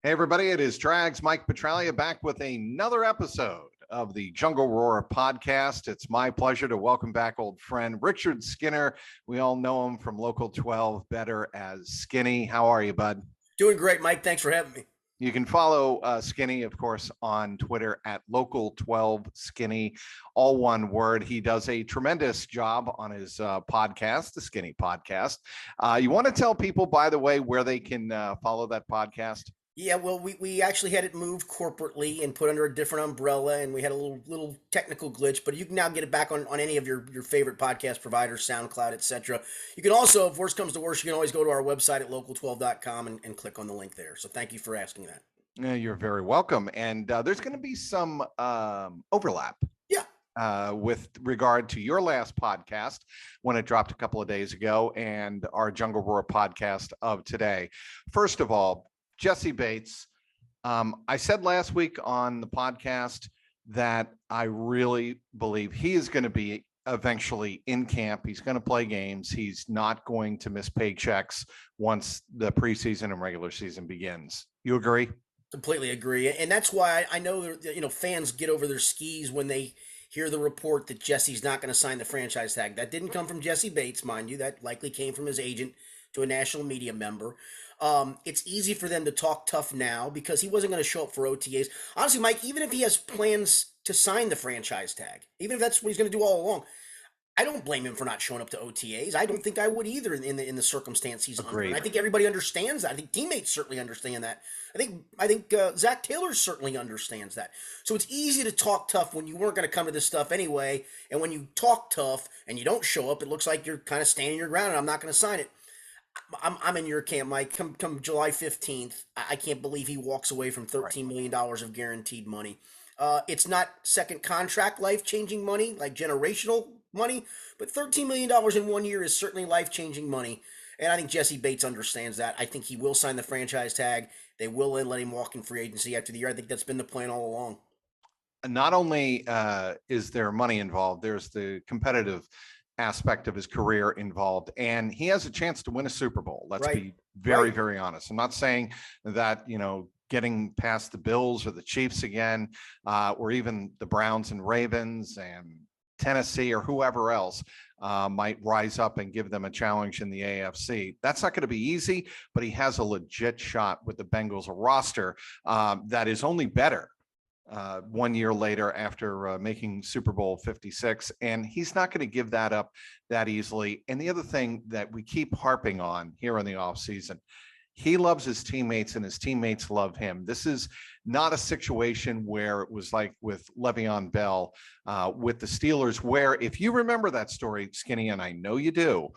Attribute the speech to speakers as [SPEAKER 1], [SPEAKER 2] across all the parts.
[SPEAKER 1] Hey, everybody, it is Trags, Mike Petraglia, back with another episode of the JungleRoar podcast. It's my pleasure to welcome back old friend Richard Skinner. We all know him from Local 12, better as Skinny. How are you, bud?
[SPEAKER 2] Doing great, Mike. Thanks for having me.
[SPEAKER 1] You can follow Skinny, of course, on Twitter at Local12Skinny, all one word. He does a tremendous job on his podcast, the Skinny Podcast. You want to tell people, by the way, where they can follow that podcast?
[SPEAKER 2] Yeah, well, we actually had it moved corporately and put under a different umbrella, and we had a little technical glitch, but you can now get it back on any of your favorite podcast providers, SoundCloud, etc. You can also, if worse comes to worse, you can always go to our website at local12.com and click on the link there. So thank you for asking that.
[SPEAKER 1] Yeah, you're very welcome. And there's going to be some overlap.
[SPEAKER 2] Yeah.
[SPEAKER 1] With regard to your last podcast when it dropped a couple of days ago and our JungleRoar podcast of today. First of all, Jessie Bates, I said last week on the podcast that I really believe he is going to be eventually in camp. He's going to play games. He's not going to miss paychecks once the preseason and regular season begins. You agree?
[SPEAKER 2] Completely agree. And that's why I know that, fans get over their skis when they hear the report that Jesse's not going to sign the franchise tag. That didn't come from Jessie Bates, mind you. That likely came from his agent to a national media member. It's easy for them to talk tough now because he wasn't going to show up for OTAs. Honestly, Mike, even if he has plans to sign the franchise tag, even if that's what he's going to do all along, I don't blame him for not showing up to OTAs. I don't think I would either in the circumstance he's under. And I think everybody understands that. I think teammates certainly understand that. I think Zach Taylor certainly understands that. So it's easy to talk tough when you weren't going to come to this stuff anyway. And when you talk tough and you don't show up, it looks like you're kind of standing your ground and I'm not going to sign it. I'm in your camp, Mike. Come July 15th, I can't believe he walks away from $13 million of guaranteed money. It's not second contract life-changing money, like generational money, but $13 million in 1 year is certainly life-changing money. And I think Jessie Bates understands that. I think he will sign the franchise tag. They will let him walk in free agency after the year. I think that's been the plan all along.
[SPEAKER 1] Not only is there money involved, there's the competitive aspect of his career involved, and he has a chance to win a Super Bowl. Let's be very honest. I'm not saying that, getting past the Bills or the Chiefs again, or even the Browns and Ravens and Tennessee or whoever else might rise up and give them a challenge in the AFC. That's not going to be easy, but he has a legit shot with the Bengals, a roster that is only better 1 year later after making Super Bowl 56. And he's not going to give that up that easily. And the other thing that we keep harping on here in the offseason, he loves his teammates and his teammates love him. This is not a situation where it was like with Le'Veon Bell with the Steelers, where if you remember that story, Skinny, and I know you do,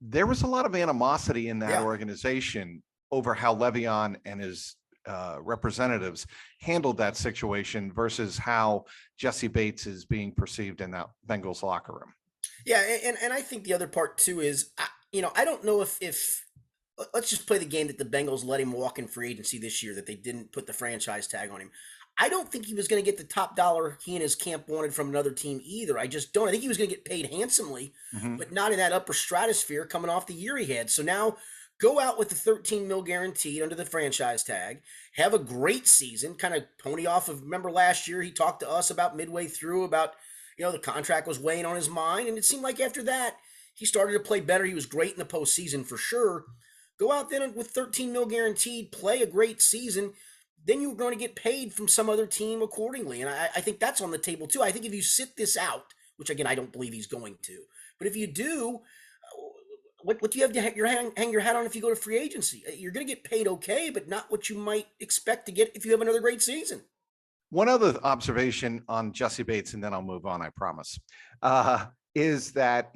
[SPEAKER 1] there was a lot of animosity in that organization over how Le'Veon and his representatives handled that situation versus how Jessie Bates is being perceived in that Bengals locker room.
[SPEAKER 2] Yeah, and I think the other part too is, I don't know if let's just play the game that the Bengals let him walk in free agency this year, that they didn't put the franchise tag on him. I don't think he was going to get the top dollar he and his camp wanted from another team either. I just don't. I think he was going to get paid handsomely, but not in that upper stratosphere coming off the year he had. So now go out with the $13 million guaranteed under the franchise tag, have a great season, kind of pony off of, remember last year he talked to us about midway through about, the contract was weighing on his mind. And it seemed like after that, he started to play better. He was great in the postseason for sure. Go out then with $13 million guaranteed, play a great season. Then you're going to get paid from some other team accordingly. And I think that's on the table too. I think if you sit this out, which again, I don't believe he's going to, but if you do, what do you have to hang your hat on if you go to free agency? You're going to get paid okay, but not what you might expect to get if you have another great season.
[SPEAKER 1] One other observation on Jessie Bates, and then I'll move on, I promise, is that,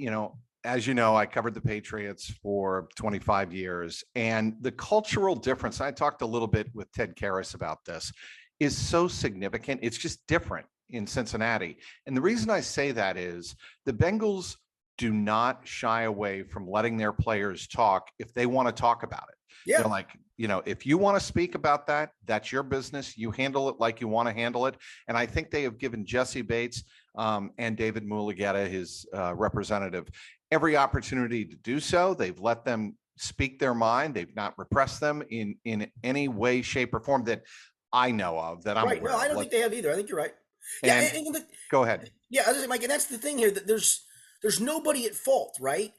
[SPEAKER 1] as you know, I covered the Patriots for 25 years, and the cultural difference, I talked a little bit with Ted Karras about this, is so significant. It's just different in Cincinnati. And the reason I say that is the Bengals do not shy away from letting their players talk if they want to talk about it.
[SPEAKER 2] Yeah.
[SPEAKER 1] They're like, if you want to speak about that, that's your business. You handle it like you want to handle it. And I think they have given Jessie Bates and David Mulugeta, his representative, every opportunity to do so. They've let them speak their mind. They've not repressed them in any way, shape, or form that I know of, that I'm
[SPEAKER 2] Right.
[SPEAKER 1] aware
[SPEAKER 2] No, I
[SPEAKER 1] of.
[SPEAKER 2] don't think they have either. I think you're right. Yeah.
[SPEAKER 1] And go ahead.
[SPEAKER 2] Yeah, I was just, Mike, and that's the thing here, that there's nobody at fault, right?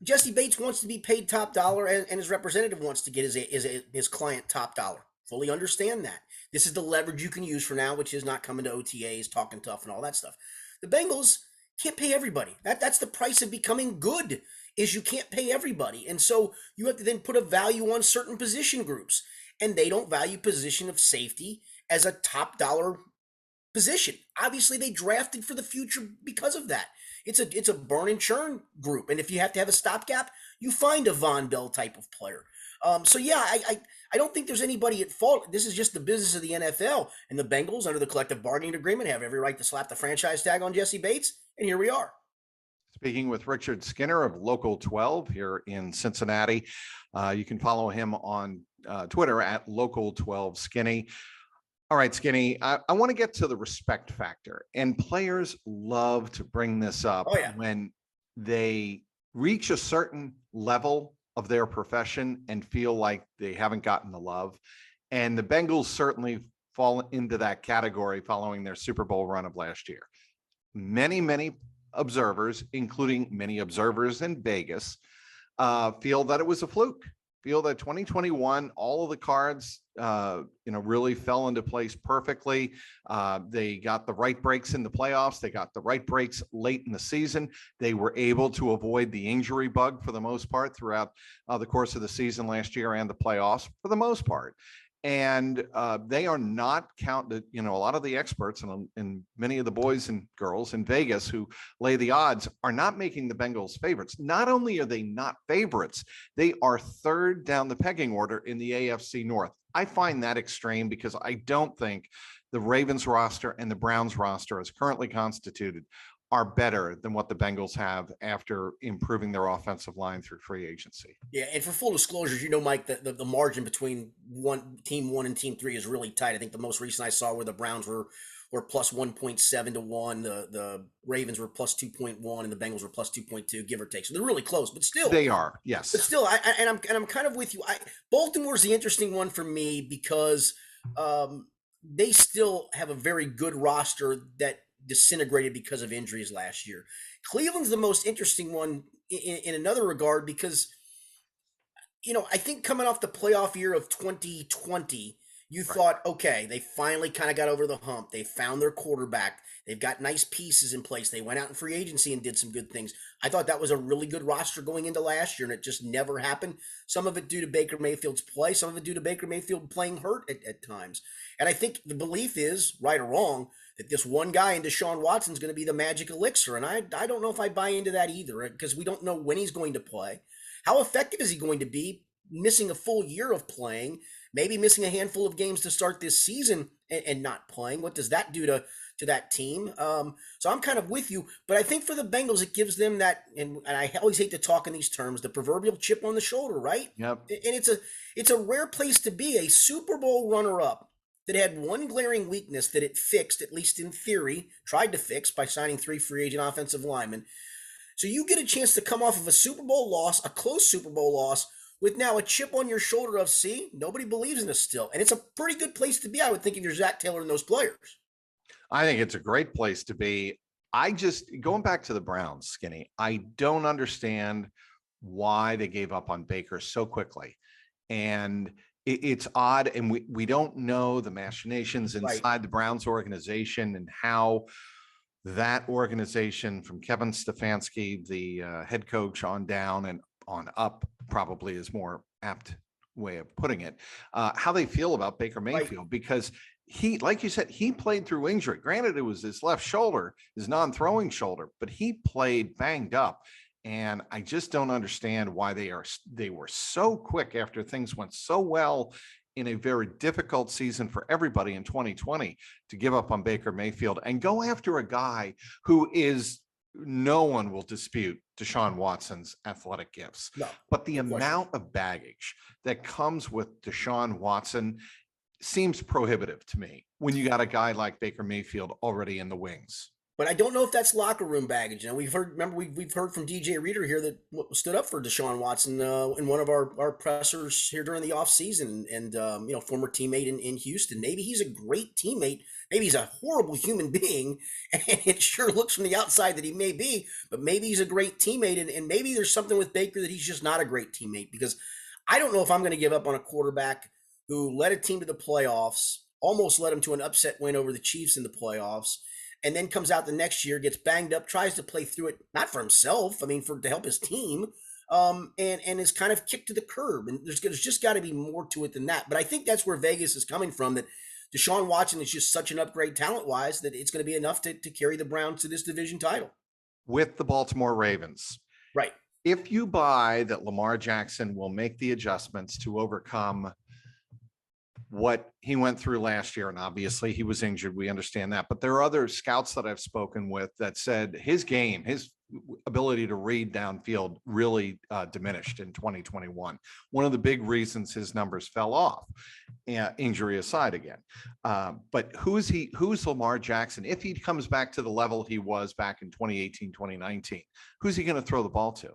[SPEAKER 2] Jesse Bates wants to be paid top dollar, and his representative wants to get his client top dollar. Fully understand that. This is the leverage you can use for now, which is not coming to OTAs, talking tough, and all that stuff. The Bengals can't pay everybody. That's the price of becoming good, is you can't pay everybody, and so you have to then put a value on certain position groups, and they don't value position of safety as a top dollar position. Obviously, they drafted for the future because of that. It's a burn and churn group, and if you have to have a stopgap, you find a Von Bell type of player. So yeah, I don't think there's anybody at fault. This is just the business of the NFL, and the Bengals, under the collective bargaining agreement, have every right to slap the franchise tag on Jesse Bates, and here we are.
[SPEAKER 1] Speaking with Richard Skinner of Local 12 here in Cincinnati. You can follow him on Twitter at Local 12 Skinny. All right, Skinny, I want to get to the respect factor, and players love to bring this up when they reach a certain level of their profession and feel like they haven't gotten the love. And the Bengals certainly fall into that category following their Super Bowl run of last year. Many observers, including many observers in Vegas, feel that it was a fluke. Feel that 2021, all of the cards, really fell into place perfectly. They got the right breaks in the playoffs. They got the right breaks late in the season. They were able to avoid the injury bug for the most part throughout the course of the season last year and the playoffs for the most part. And they are not counted. A lot of the experts and many of the boys and girls in Vegas who lay the odds are not making the Bengals favorites. Not only are they not favorites, they are third down the pecking order in the AFC North. I find that extreme because I don't think the Ravens roster and the Browns roster, as currently constituted, are better than what the Bengals have after improving their offensive line through free agency.
[SPEAKER 2] Yeah, and for full disclosures, Mike, the margin between team one and team three is really tight. I think the most recent I saw where the Browns were plus 1.7 to 1, the Ravens were plus 2.1, and the Bengals were plus 2.2, give or take. So they're really close, but still
[SPEAKER 1] they are. Yes,
[SPEAKER 2] but still, I'm kind of with you. Baltimore's the interesting one for me because they still have a very good roster that disintegrated because of injuries last year. Cleveland's the most interesting one in another regard because, I think coming off the playoff year of 2020, you thought, okay, they finally kind of got over the hump. They found their quarterback. They've got nice pieces in place. They went out in free agency and did some good things. I thought that was a really good roster going into last year, and it just never happened. Some of it due to Baker Mayfield's play, some of it due to Baker Mayfield playing hurt at times. And I think the belief is, right or wrong, that this one guy in Deshaun Watson is going to be the magic elixir. And I don't know if I buy into that either, because we don't know when he's going to play. How effective is he going to be missing a full year of playing, maybe missing a handful of games to start this season and not playing? What does that do to that team? So I'm kind of with you, but I think for the Bengals, it gives them that, and I always hate to talk in these terms, the proverbial chip on the shoulder, right?
[SPEAKER 1] Yep.
[SPEAKER 2] And it's a rare place to be, a Super Bowl runner-up that had one glaring weakness that it fixed, at least in theory, tried to fix by signing 3 free agent offensive linemen. So you get a chance to come off of a Super Bowl loss, a close Super Bowl loss, with now a chip on your shoulder of, see, nobody believes in us still. And it's a pretty good place to be, I would think, if you're Zach Taylor and those players.
[SPEAKER 1] I think it's a great place to be. Going back to the Browns, Skinny, I don't understand why they gave up on Baker so quickly. And it's odd, and we don't know the machinations inside the Browns organization and how that organization, from Kevin Stefanski, the head coach, on down and on up, probably is more apt way of putting it, how they feel about Baker Mayfield, because he, like you said, he played through injury. Granted, it was his left shoulder, his non-throwing shoulder, but he played banged up. And I just don't understand why they were so quick after things went so well in a very difficult season for everybody in 2020 to give up on Baker Mayfield and go after a guy who is, no one will dispute Deshaun Watson's athletic gifts.
[SPEAKER 2] No,
[SPEAKER 1] but the amount of baggage that comes with Deshaun Watson seems prohibitive to me when you got a guy like Baker Mayfield already in the wings.
[SPEAKER 2] But I don't know if that's locker room baggage. You know, we've heard from DJ Reader here that stood up for Deshaun Watson in one of our pressers here during the offseason, and you know, former teammate in Houston. Maybe he's a great teammate. Maybe he's a horrible human being, and it sure looks from the outside that he may be. But maybe he's a great teammate, and maybe there's something with Baker that he's just not a great teammate. Because I don't know if I'm going to give up on a quarterback who led a team to the playoffs, almost led him to an upset win over the Chiefs in the playoffs, and then comes out the next year, gets banged up, tries to play through it, not for himself, I mean, to help his team, and is kind of kicked to the curb. And there's just got to be more to it than that. But I think that's where Vegas is coming from, that Deshaun Watson is just such an upgrade talent-wise that it's going to be enough to carry the Browns to this division title.
[SPEAKER 1] With the Baltimore Ravens.
[SPEAKER 2] Right.
[SPEAKER 1] If you buy that Lamar Jackson will make the adjustments to overcome what he went through last year, and obviously he was injured, we understand that, but there are other scouts that I've spoken with that said his game, his ability to read downfield really diminished in 2021. One of the big reasons his numbers fell off, injury aside again. But who's Lamar Jackson? If he comes back to the level he was back in 2018, 2019, who's he going to throw the ball to?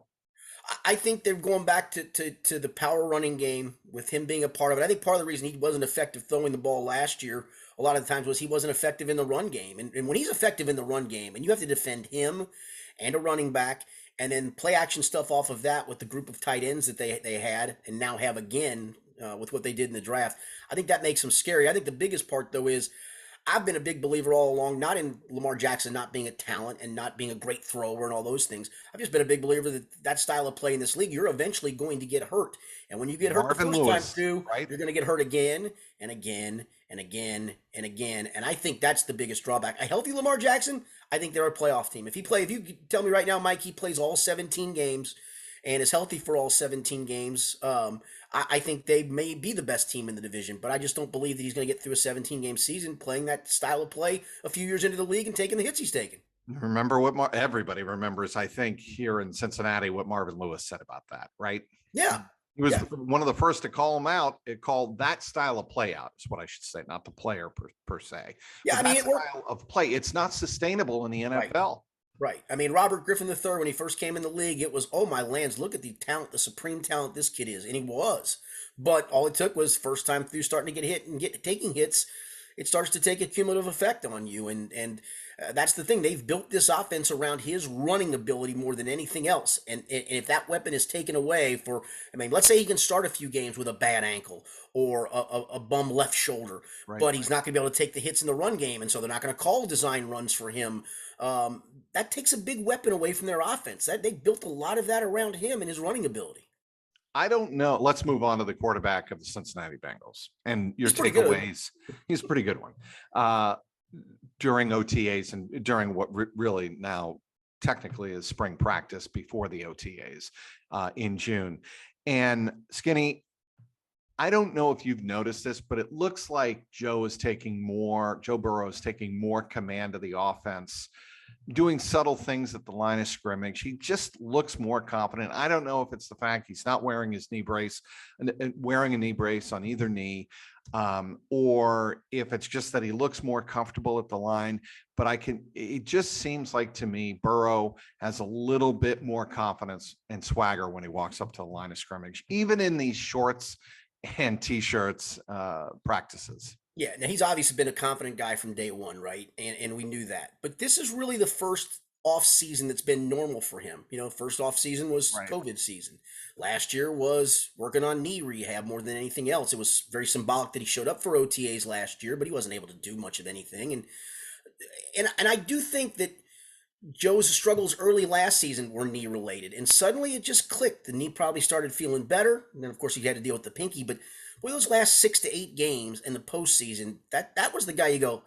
[SPEAKER 2] I think they're going back to the power running game with him being a part of it. I think part of the reason he wasn't effective throwing the ball last year a lot of the times was he wasn't effective in the run game. And when he's effective in the run game, and you have to defend him and a running back, and then play action stuff off of that with the group of tight ends that they had and now have again with what they did in the draft, I think that makes him scary. I think the biggest part, though, is I've been a big believer all along, not in Lamar Jackson not being a talent and not being a great thrower and all those things. I've just been a big believer that style of play in this league, you're eventually going to get hurt. And when you get hurt the first time through, right, you're going to get hurt again and again and again and again. And I think that's the biggest drawback. A healthy Lamar Jackson, I think they're a playoff team. If you tell me right now, Mike, he plays all 17 games and is healthy for all 17 games, I think they may be the best team in the division, but I just don't believe that he's going to get through a 17-game season playing that style of play a few years into the league and taking the hits he's taken.
[SPEAKER 1] Remember what everybody remembers, I think, here in Cincinnati, what Marvin Lewis said about that, right?
[SPEAKER 2] Yeah.
[SPEAKER 1] He was one of the first to call him out. It called that style of play out, is what I should say, not the player per se.
[SPEAKER 2] Yeah,
[SPEAKER 1] but I mean, that style of play, it's not sustainable in the NFL.
[SPEAKER 2] Right. I mean, Robert Griffin III, when he first came in the league, it was, oh my lands, look at the talent, the supreme talent this kid is. And he was. But all it took was first time through starting to get hit and taking hits, it starts to take a cumulative effect on you. And that's the thing. They've built this offense around his running ability more than anything else. And if that weapon is taken away let's say he can start a few games with a bad ankle or a bum left shoulder, but he's not going to be able to take the hits in the run game. And so they're not going to call design runs for him. That takes a big weapon away from their offense. They built a lot of that around him and his running ability.
[SPEAKER 1] I don't know. Let's move on to the quarterback of the Cincinnati Bengals and your takeaways. He's a pretty good one. During OTAs and during what really now technically is spring practice before the OTAs in June. And Skinny, I don't know if you've noticed this, but it looks like Joe Burrow is taking more command of the offense, doing subtle things at the line of scrimmage. He just looks more confident. I don't know if it's the fact he's not wearing his knee brace, wearing a knee brace on either knee, or if it's just that he looks more comfortable at the line. But it just seems like to me, Burrow has a little bit more confidence and swagger when he walks up to the line of scrimmage, even in these shorts and t-shirts practices.
[SPEAKER 2] Yeah, now he's obviously been a confident guy from day one, right? And we knew that. But this is really the first off season that's been normal for him. You know, first off season was COVID season. Last year was working on knee rehab more than anything else. It was very symbolic that he showed up for OTAs last year, but he wasn't able to do much of anything. And I do think that Joe's struggles early last season were knee related, and suddenly it just clicked. The knee probably started feeling better. And then of course he had to deal with the pinky, but boy, those last 6 to 8 games in the postseason, that was the guy you go,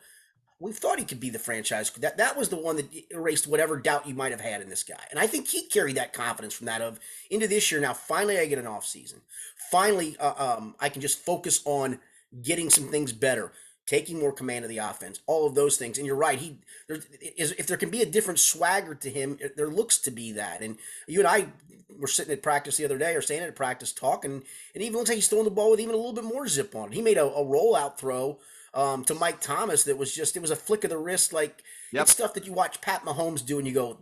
[SPEAKER 2] we thought he could be the franchise. That was the one that erased whatever doubt you might have had in this guy. And I think he carried that confidence from that into this year. Now, finally, I get an off season. Finally, I can just focus on getting some things better, taking more command of the offense, all of those things. And you're right. If there can be a different swagger to him, there looks to be that. And you and I were sitting at practice the other day, or staying at practice talking, and it even looks like he's throwing the ball with even a little bit more zip on it. He made a rollout throw to Mike Thomas that was just, it was a flick of the wrist. Like, it's
[SPEAKER 1] Yep.
[SPEAKER 2] stuff that you watch Pat Mahomes do and you go,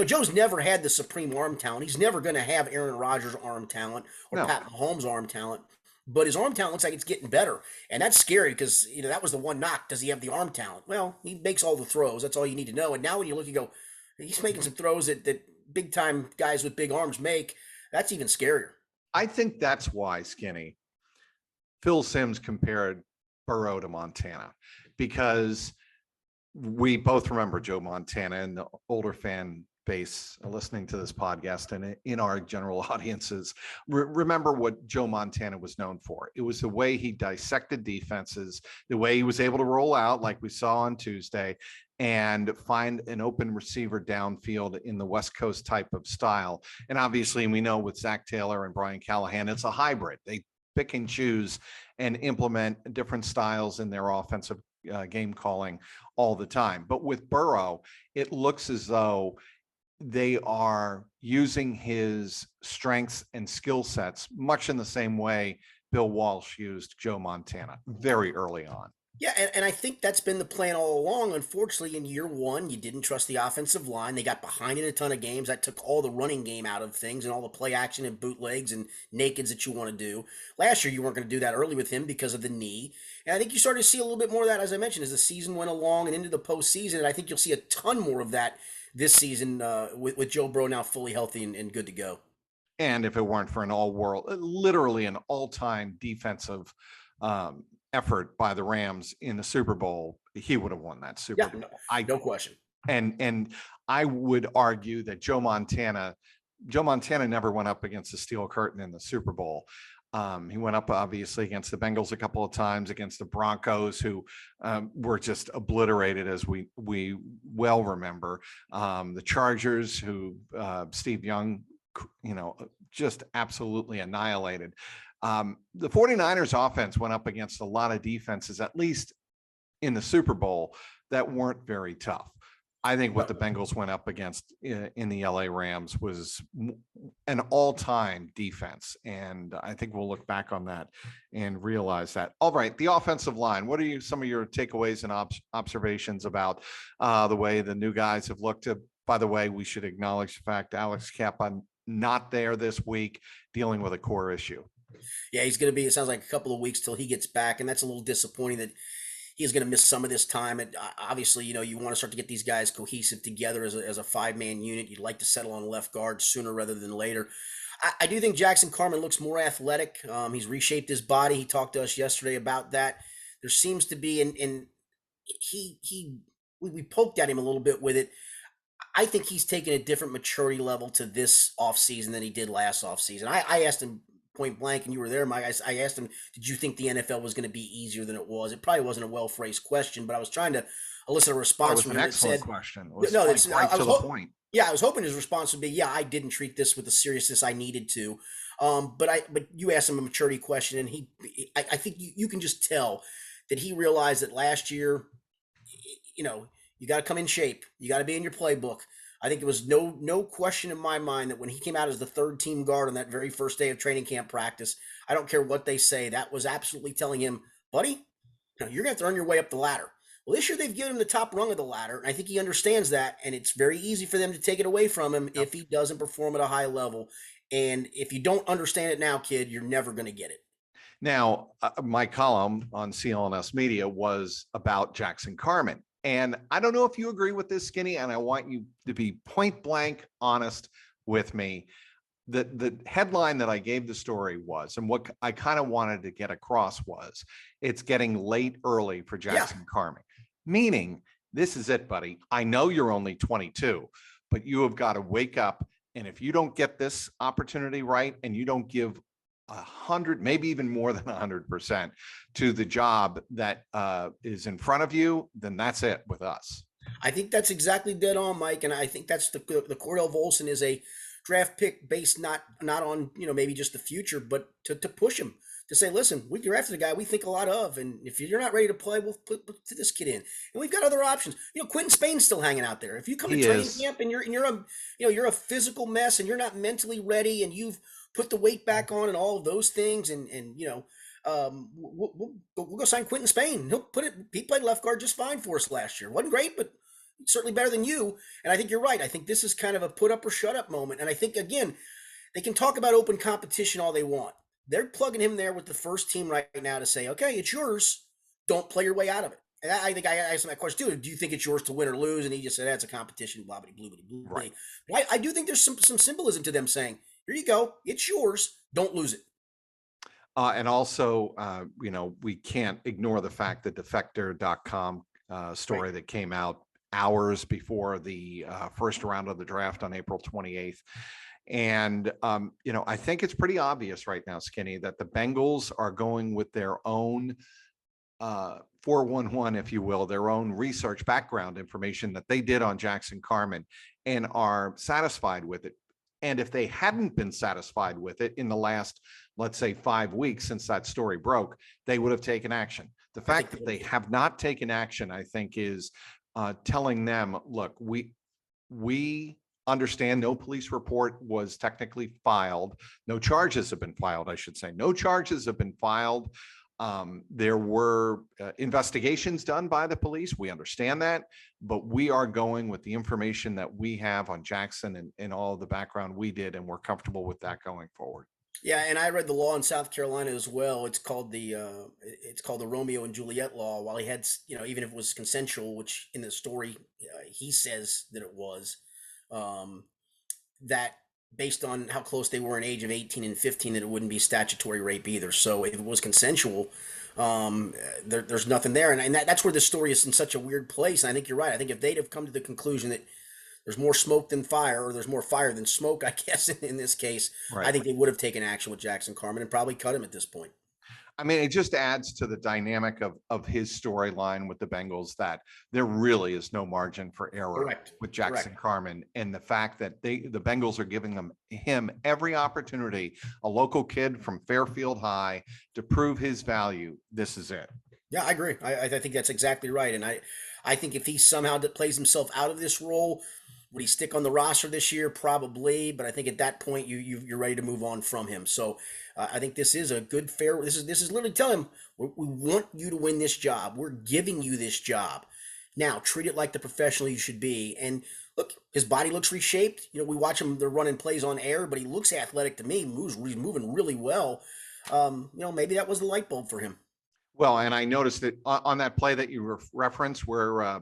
[SPEAKER 2] Joe's never had the supreme arm talent. He's never going to have Aaron Rodgers' arm talent or
[SPEAKER 1] No.
[SPEAKER 2] Pat Mahomes' arm talent, but his arm talent looks like it's getting better. And that's scary because, that was the one knock. Does he have the arm talent? Well, he makes all the throws. That's all you need to know. And now when you look, you go, he's making some throws that big time guys with big arms make. That's even scarier.
[SPEAKER 1] I think that's why, Skinny, Phil Simms compared Burrow to Montana, because we both remember Joe Montana, and the older fan base listening to this podcast and in our general audiences remember what Joe Montana was known for. It was the way he dissected defenses, the way he was able to roll out like we saw on Tuesday and find an open receiver downfield in the West Coast type of style. And obviously we know with Zach Taylor and Brian Callahan, it's a hybrid. They pick and choose and implement different styles in their offensive game calling all the time. But with Burrow, it looks as though they are using his strengths and skill sets much in the same way Bill Walsh used Joe Montana very early on.
[SPEAKER 2] Yeah, and I think that's been the plan all along. Unfortunately, in year one, you didn't trust the offensive line. They got behind in a ton of games. That took all the running game out of things and all the play action and bootlegs and nakeds that you want to do. Last year, you weren't going to do that early with him because of the knee. And I think you started to see a little bit more of that, as I mentioned, as the season went along and into the postseason. And I think you'll see a ton more of that this season with Joe Burrow now fully healthy and good to go.
[SPEAKER 1] And if it weren't for an all-world, literally an all-time defensive effort by the Rams in the Super Bowl, he would have won that Super Bowl.
[SPEAKER 2] No question.
[SPEAKER 1] And I would argue that Joe Montana never went up against the steel curtain in the Super Bowl. He went up obviously against the Bengals a couple of times, against the Broncos, who were just obliterated, as we well remember. The Chargers, who Steve Young, just absolutely annihilated. The 49ers offense went up against a lot of defenses, at least in the Super Bowl, that weren't very tough. I think what the Bengals went up against in the LA Rams was an all-time defense. And I think we'll look back on that and realize that. All right, the offensive line. What are some of your takeaways and observations about the way the new guys have looked? By the way, we should acknowledge the fact Alex Kappa not there this week, dealing with a core issue.
[SPEAKER 2] Yeah, he's going to be, it sounds like a couple of weeks till he gets back. And that's a little disappointing that he's going to miss some of this time. And obviously, you want to start to get these guys cohesive together as a five-man unit. You'd like to settle on left guard sooner rather than later. I do think Jackson Carman looks more athletic. He's reshaped his body. He talked to us yesterday about that. There seems to be, we poked at him a little bit with it. I think he's taken a different maturity level to this offseason than he did last offseason. I asked him point blank, and you were there, Mike. I asked him, did you think the NFL was going to be easier than it was? It probably wasn't a well-phrased question, but I was trying to elicit a response from him. It was an excellent question.
[SPEAKER 1] No, it's right to the point.
[SPEAKER 2] Yeah, I was hoping his response would be, yeah, I didn't treat this with the seriousness I needed to. But you asked him a maturity question, and I think you can just tell that he realized that last year, you got to come in shape. You got to be in your playbook. I think there was no question in my mind that when he came out as the third team guard on that very first day of training camp practice, I don't care what they say, that was absolutely telling him, buddy, you're going to have to earn your way up the ladder. Well, this year they've given him the top rung of the ladder, and I think he understands that, and it's very easy for them to take it away from him if he doesn't perform at a high level. And if you don't understand it now, kid, you're never going to get it.
[SPEAKER 1] Now, my column on CLNS Media was about Jackson Carman. And I don't know if you agree with this, Skinny, and I want you to be point blank honest with me. The headline that I gave the story was, and what I kind of wanted to get across was, it's getting late early for Jackson Carman. Meaning, this is it, buddy. I know you're only 22, but you have got to wake up. And if you don't get this opportunity right, and you don't give 100, maybe even more than 100% to the job that is in front of you, then that's it with us.
[SPEAKER 2] I think that's exactly dead on, Mike. And I think that's the Cordell Volson is a draft pick based not on, maybe just the future, but to push him, to say, listen, we drafted a guy we think a lot of, and if you're not ready to play, we'll put this kid in. And we've got other options. Quentin Spain's still hanging out there. If you come to training camp and you're a physical mess and you're not mentally ready and you've put the weight back on and all of those things, and We'll go sign Quentin Spain. He played left guard just fine for us last year. Wasn't great, but certainly better than you. And I think you're right. I think this is kind of a put up or shut up moment. And I think, again, they can talk about open competition all they want. They're plugging him there with the first team right now to say, okay, it's yours. Don't play your way out of it. And I think I asked him that question too. Do you think it's yours to win or lose? And he just said, that's a competition, blah, blah, blah, blah, blah.
[SPEAKER 1] Right.
[SPEAKER 2] But I do think there's some symbolism to them saying, here you go. It's yours. Don't lose it.
[SPEAKER 1] And also, we can't ignore the fact that defector.com story
[SPEAKER 2] Right.
[SPEAKER 1] that came out hours before the first round of the draft on April 28th. And, I think it's pretty obvious right now, Skinny, that the Bengals are going with their own 411, if you will, their own research background information that they did on Jackson Carman and are satisfied with it. And if they hadn't been satisfied with it in the last, let's say, 5 weeks since that story broke, they would have taken action. The fact that they have not taken action, I think, is telling them, look, we understand no police report was technically filed. No charges have been filed, I should say. No charges have been filed. There were investigations done by the police. We understand that, but we are going with the information that we have on Jackson and all of the background we did, and we're comfortable with that going forward.
[SPEAKER 2] Yeah, and I read the law in South Carolina as well. It's called the Romeo and Juliet law. While he had, even if it was consensual, which in the story he says that it was, that based on how close they were in age of 18 and 15, that it wouldn't be statutory rape either. So if it was consensual, there's nothing there. And that's where the story is in such a weird place. And I think you're right. I think if they'd have come to the conclusion that there's more smoke than fire, or there's more fire than smoke, I guess, in this case,
[SPEAKER 1] Right.
[SPEAKER 2] I think they would have taken action with Jackson Carman and probably cut him at this point.
[SPEAKER 1] I mean, it just adds to the dynamic of his storyline with the Bengals that there really is no margin for error
[SPEAKER 2] Correct.
[SPEAKER 1] with Jackson
[SPEAKER 2] Correct.
[SPEAKER 1] Carman, and the fact that the Bengals are giving him every opportunity, a local kid from Fairfield High, to prove his value. This is it.
[SPEAKER 2] Yeah, I agree. I think that's exactly right. And I think if he somehow plays himself out of this role, would he stick on the roster this year? Probably, but I think at that point you're ready to move on from him. So I think this is a good fair. This is literally telling him we want you to win this job. We're giving you this job. Now treat it like the professional you should be. And look, his body looks reshaped. We watch him. They're running plays on air, but he looks athletic to me. He's moving really well. Maybe that was the light bulb for him.
[SPEAKER 1] Well, and I noticed that on that play that you referenced where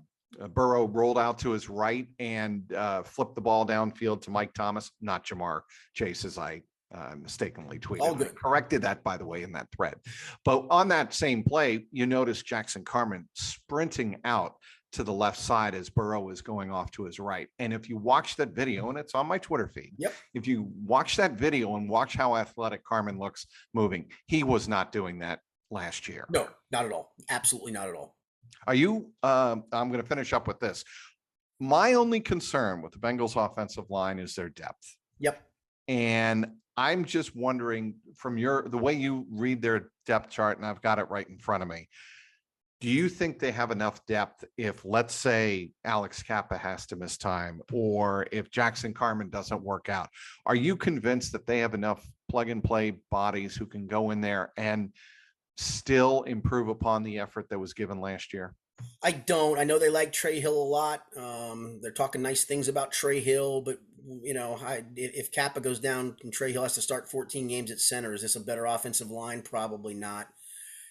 [SPEAKER 1] Burrow rolled out to his right and flipped the ball downfield to Mike Thomas, not Jamar Chase, as I mistakenly tweeted.
[SPEAKER 2] All good.
[SPEAKER 1] I corrected that, by the way, in that thread. But on that same play, you notice Jackson Carman sprinting out to the left side as Burrow is going off to his right. And if you watch that video, and it's on my Twitter feed,
[SPEAKER 2] Yep.
[SPEAKER 1] if you watch that video and watch how athletic Carman looks moving, he was not doing that last year.
[SPEAKER 2] No, not at all. Absolutely not at all.
[SPEAKER 1] Are you, I'm going to finish up with this. My only concern with the Bengals offensive line is their depth.
[SPEAKER 2] Yep.
[SPEAKER 1] And I'm just wondering from the way you read their depth chart, and I've got it right in front of me. Do you think they have enough depth if, let's say, Alex Kappa has to miss time, or if Jackson Carman doesn't work out? Are you convinced that they have enough plug and play bodies who can go in there and still improve upon the effort that was given last year?
[SPEAKER 2] I don't. I know they like Trey Hill a lot. They're talking nice things about Trey Hill, but if Kappa goes down and Trey Hill has to start 14 games at center, is this a better offensive line? Probably not.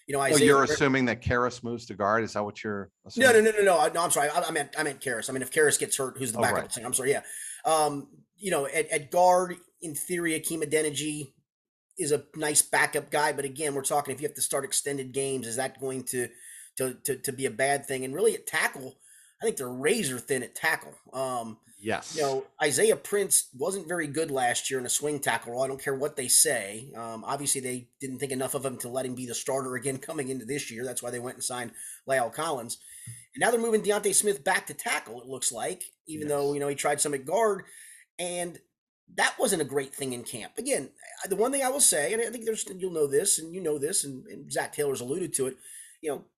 [SPEAKER 1] You're assuming that Karras moves to guard. Is that what you're assuming?
[SPEAKER 2] No. I'm sorry. I meant Karras. I mean, if Karras gets hurt, who's the backup? Right. I'm sorry. Yeah. At guard, in theory, Akeem Adeniji is a nice backup guy, but again, we're talking if you have to start extended games, is that going to be a bad thing? And really, at tackle, I think they're razor thin at tackle.
[SPEAKER 1] Yes.
[SPEAKER 2] Isaiah Prince wasn't very good last year in a swing tackle role. I don't care what they say. Obviously, they didn't think enough of him to let him be the starter again coming into this year. That's why they went and signed La'el Collins. And now they're moving Deontay Smith back to tackle, it looks like, even though, he tried some at guard. And that wasn't a great thing in camp. Again, the one thing I will say, and I think you'll know this, and you know this, and Zach Taylor's alluded to it,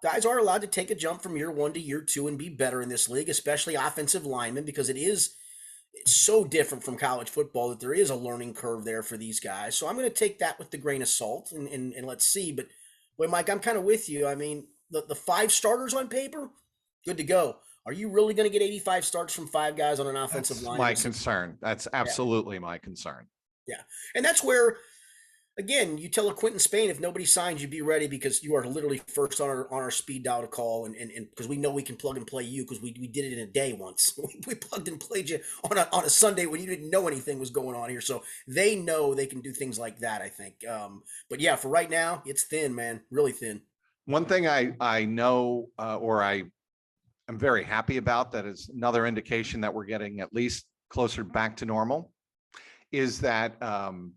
[SPEAKER 2] guys are allowed to take a jump from year one to year two and be better in this league, especially offensive linemen, because it's so different from college football that there is a learning curve there for these guys. So I'm going to take that with the grain of salt and let's see. But Well, Mike, I'm kind of with you. I mean, the 5 starters on paper, good to go. Are you really going to get 85 starts from 5 guys on an offensive
[SPEAKER 1] That's
[SPEAKER 2] line?
[SPEAKER 1] my concern. That's
[SPEAKER 2] Yeah,
[SPEAKER 1] absolutely my concern.
[SPEAKER 2] yeah. And that's where, again, you tell a Quentin Spain, if nobody signs you, be ready, because you are literally first on our speed dial to call, and because we know we can plug and play you, because we did it in a day once. We plugged and played you on a Sunday when you didn't know anything was going on here. So they know they can do things like that, I think. But yeah, for right now, it's thin, man, really thin.
[SPEAKER 1] One thing I know, or I am very happy about, that is another indication that we're getting at least closer back to normal, is that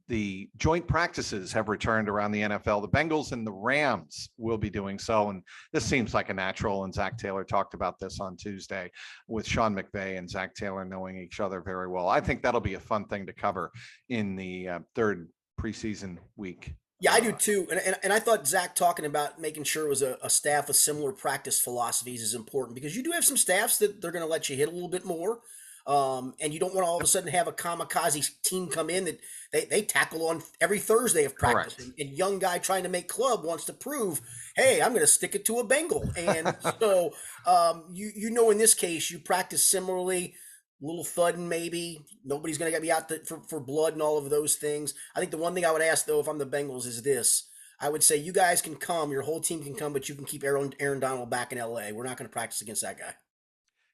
[SPEAKER 1] the joint practices have returned around the NFL. The Bengals and the Rams will be doing so. And this seems like a natural. And Zach Taylor talked about this on Tuesday with Sean McVay and Zach Taylor knowing each other very well. I think that'll be a fun thing to cover in the third preseason week.
[SPEAKER 2] Yeah, I do too. And I thought Zach talking about making sure it was a staff with similar practice philosophies is important, because you do have some staffs that they're going to let you hit a little bit more. And you don't want to all of a sudden have a kamikaze team come in that they tackle on every Thursday of practice. And young guy trying to make club wants to prove, hey, I'm going to stick it to a Bengal. And so, in this case, you practice similarly. Little thudding, maybe. Nobody's going to be out for blood and all of those things. I think the one thing I would ask, though, if I'm the Bengals, is this. I would say you guys can come, your whole team can come, but you can keep Aaron Donald back in LA. We're not going to practice against that guy.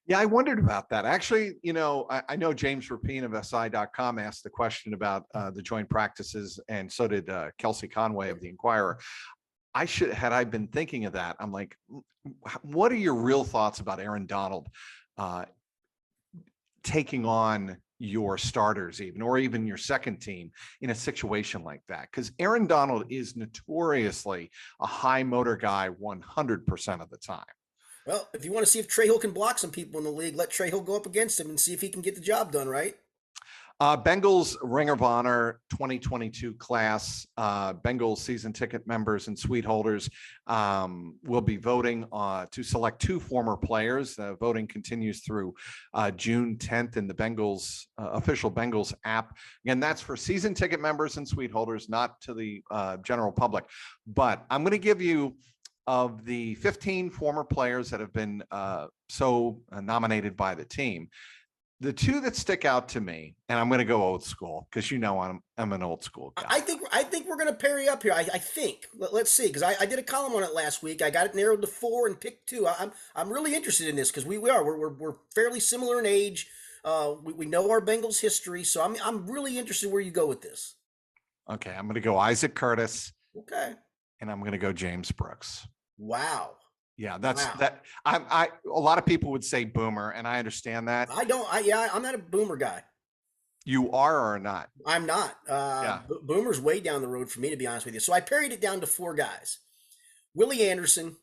[SPEAKER 1] Yeah, I wondered about that. Actually, I know James Rapine of SI.com asked the question about the joint practices, and so did Kelsey Conway of the Inquirer. Had I been thinking of that, I'm like, what are your real thoughts about Aaron Donald taking on your starters, or even your second team in a situation like that? Because Aaron Donald is notoriously a high motor guy 100% of the time.
[SPEAKER 2] Well, if you want to see if Trey Hill can block some people in the league, let Trey Hill go up against him and see if he can get the job done, right?
[SPEAKER 1] Bengals Ring of Honor 2022 class, Bengals season ticket members and suite holders will be voting to select 2 former players. Voting continues through June 10th in the Bengals official Bengals app. Again, that's for season ticket members and suite holders, not to the general public. But I'm going to give you, of the 15 former players that have been nominated by the team, the 2 that stick out to me, and I'm going to go old school because I'm an old school guy.
[SPEAKER 2] I think we're going to pair you up here. I think. Let's see, because I did a column on it last week. I got it narrowed to 4 and picked 2. I'm really interested in this because we're fairly similar in age. We know our Bengals history, so I'm really interested where you go with this.
[SPEAKER 1] Okay, I'm going to go Isaac Curtis.
[SPEAKER 2] Okay.
[SPEAKER 1] And I'm going to go James Brooks.
[SPEAKER 2] Wow.
[SPEAKER 1] Yeah, that. A lot of people would say boomer, and I understand that.
[SPEAKER 2] I'm not a boomer guy.
[SPEAKER 1] You are or not?
[SPEAKER 2] I'm not. Yeah. Boomer's way down the road for me, to be honest with you. So I parried it down to 4 guys. Willie Anderson.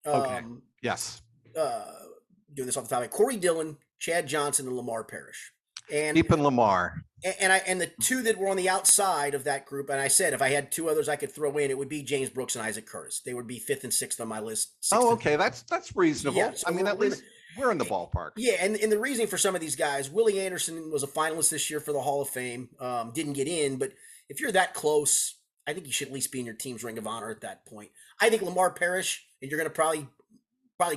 [SPEAKER 1] Okay. Yes.
[SPEAKER 2] Doing this off the top of my head. Corey Dillon, Chad Johnson, and Lamar Parrish. And
[SPEAKER 1] keeping Lamar.
[SPEAKER 2] And the 2 that were on the outside of that group, and I said if I had 2 others I could throw in, it would be James Brooks and Isaac Curtis. They would be 5th and 6th on my list.
[SPEAKER 1] Okay, that's reasonable. Yeah, so at least we're in the ballpark.
[SPEAKER 2] Yeah, and the reasoning for some of these guys, Willie Anderson was a finalist this year for the Hall of Fame. Didn't get in, but if you're that close, I think you should at least be in your team's Ring of Honor at that point. I think Lamar Parrish, and you're going to probably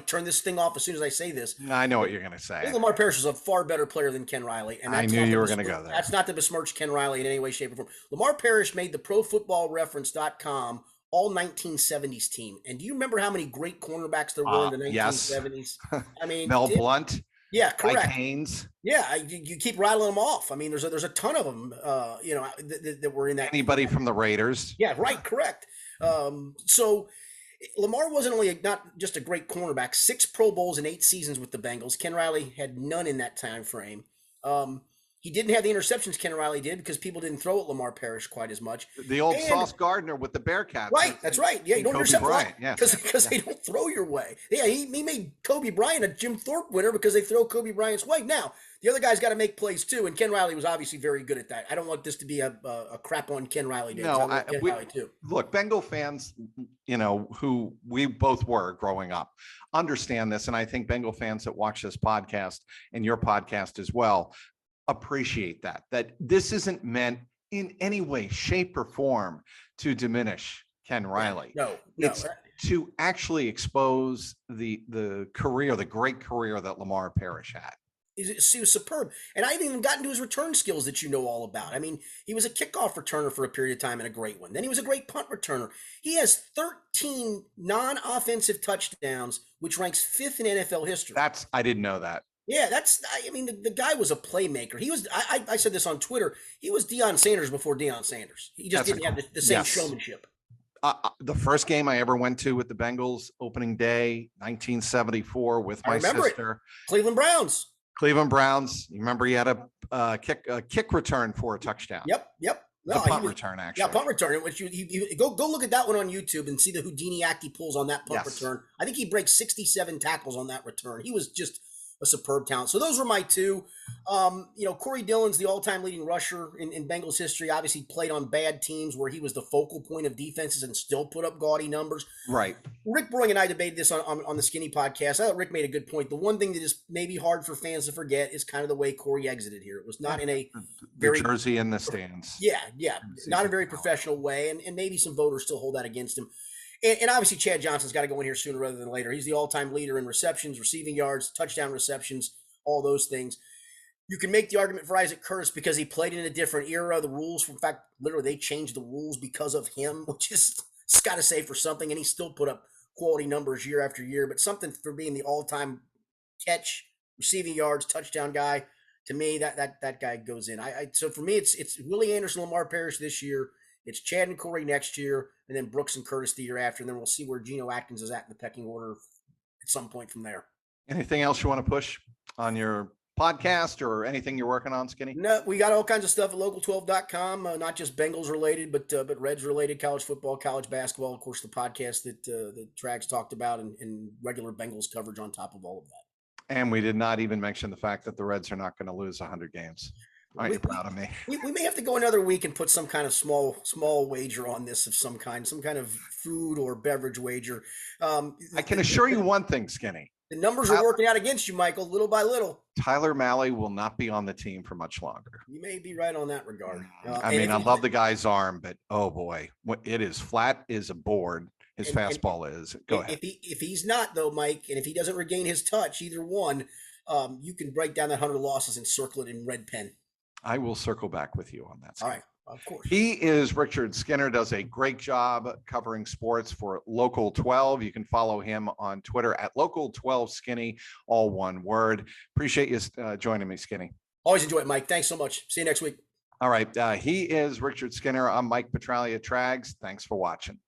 [SPEAKER 2] turn this thing off as soon as I say this.
[SPEAKER 1] I know what you're going to say.
[SPEAKER 2] I think Lamar Parrish is a far better player than Ken Riley. And
[SPEAKER 1] I knew you were going to go there.
[SPEAKER 2] That's not to besmirch Ken Riley in any way, shape, or form. Lamar Parrish made the ProFootballReference.com all 1970s team. And do you remember how many great cornerbacks there were in the 1970s?
[SPEAKER 1] Yes. I mean, Mel Blount.
[SPEAKER 2] Yeah, correct.
[SPEAKER 1] Mike Haynes.
[SPEAKER 2] Yeah, you keep rattling them off. I mean, there's a ton of them, that were in that.
[SPEAKER 1] Anybody from the Raiders.
[SPEAKER 2] Yeah, right, correct. So Lamar wasn't only not just a great cornerback, 6 Pro Bowls in 8 seasons with the Bengals. Ken Riley had none in that time frame. He didn't have the interceptions Ken Riley did because people didn't throw at Lamar Parrish quite as much.
[SPEAKER 1] The old Sauce Gardner with the Bearcats.
[SPEAKER 2] Right, that's right. Yeah, you don't intercept
[SPEAKER 1] Bryant.
[SPEAKER 2] Because they don't throw your way. Yeah, he made Kobe Bryant a Jim Thorpe winner because they throw Kobe Bryant's way. Now, the other guys got to make plays too, and Ken Riley was obviously very good at that. I don't want this to be a crap on Ken Riley day.
[SPEAKER 1] No,
[SPEAKER 2] Riley too.
[SPEAKER 1] Look, Bengal fans, who we both were growing up, understand this, and I think Bengal fans that watch this podcast and your podcast as well appreciate that this isn't meant in any way, shape, or form to diminish Ken Riley.
[SPEAKER 2] No.
[SPEAKER 1] It's to actually expose the career, the great career that Lamar Parrish had.
[SPEAKER 2] He was superb. And I haven't even gotten to his return skills that you know all about. I mean, he was a kickoff returner for a period of time and a great one. Then he was a great punt returner. He has 13 non-offensive touchdowns, which ranks 5th in NFL history.
[SPEAKER 1] I didn't know that.
[SPEAKER 2] Yeah, I mean, the guy was a playmaker. He was, I said this on Twitter, he was Deion Sanders before Deion Sanders. He just didn't have the same showmanship.
[SPEAKER 1] The first game I ever went to with the Bengals, opening day, 1974, with my sister.
[SPEAKER 2] Cleveland Browns. You
[SPEAKER 1] remember he had a kick return for a touchdown.
[SPEAKER 2] Yep.
[SPEAKER 1] No, punt return, actually.
[SPEAKER 2] Yeah, punt return. Which you go look at that one on YouTube and see the Houdini act he pulls on that punt return. I think he breaks 67 tackles on that return. He was just a superb talent. So those were my two. Corey Dillon's the all-time leading rusher in Bengals history. Obviously played on bad teams where he was the focal point of defenses and still put up gaudy numbers.
[SPEAKER 1] Right.
[SPEAKER 2] Rick Brewing and I debated this on the Skinny podcast. I thought Rick made a good point. The one thing that is maybe hard for fans to forget is kind of the way Corey exited here. It was not in a very
[SPEAKER 1] jersey in the stands.
[SPEAKER 2] Yeah. Not a very professional way. And maybe some voters still hold that against him. And obviously, Chad Johnson's got to go in here sooner rather than later. He's the all-time leader in receptions, receiving yards, touchdown receptions, all those things. You can make the argument for Isaac Curtis because he played in a different era. The rules, in fact, literally they changed the rules because of him, which is got to say for something. And he still put up quality numbers year after year. But something for being the all-time catch, receiving yards, touchdown guy, to me, that guy goes in. So for me, it's Willie Anderson, Lamar Parrish this year. It's Chad and Corey next year, and then Brooks and Curtis the year after, and then we'll see where Geno Atkins is at in the pecking order at some point from there.
[SPEAKER 1] Anything else you want to push on your podcast or anything you're working on, Skinny?
[SPEAKER 2] No, we got all kinds of stuff at local12.com, not just Bengals related, but Reds related, college football, college basketball, of course, the podcast that Trags talked about, and regular Bengals coverage on top of all of that.
[SPEAKER 1] And we did not even mention the fact that the Reds are not going to lose 100 games. Aren't you proud of me?
[SPEAKER 2] We may have to go another week and put some kind of small wager on this of some kind of food or beverage wager.
[SPEAKER 1] I can assure you one thing, Skinny.
[SPEAKER 2] The numbers are working out against you, Michael, little by little.
[SPEAKER 1] Tyler Malley will not be on the team for much longer.
[SPEAKER 2] You may be right on that regard.
[SPEAKER 1] I love the guy's arm, but oh boy, it is flat as a board. His fastball is. Go ahead.
[SPEAKER 2] If he's not though, Mike, and if he doesn't regain his touch, either one, you can break down that 100 losses and circle it in red pen.
[SPEAKER 1] I will circle back with you on that.
[SPEAKER 2] All right. Of course.
[SPEAKER 1] He is Richard Skinner, does a great job covering sports for Local 12. You can follow him on Twitter at Local12Skinny, all one word. Appreciate you joining me, Skinny.
[SPEAKER 2] Always enjoy it, Mike. Thanks so much. See you next week.
[SPEAKER 1] All right. He is Richard Skinner. I'm Mike Petraglia, Trags. Thanks for watching.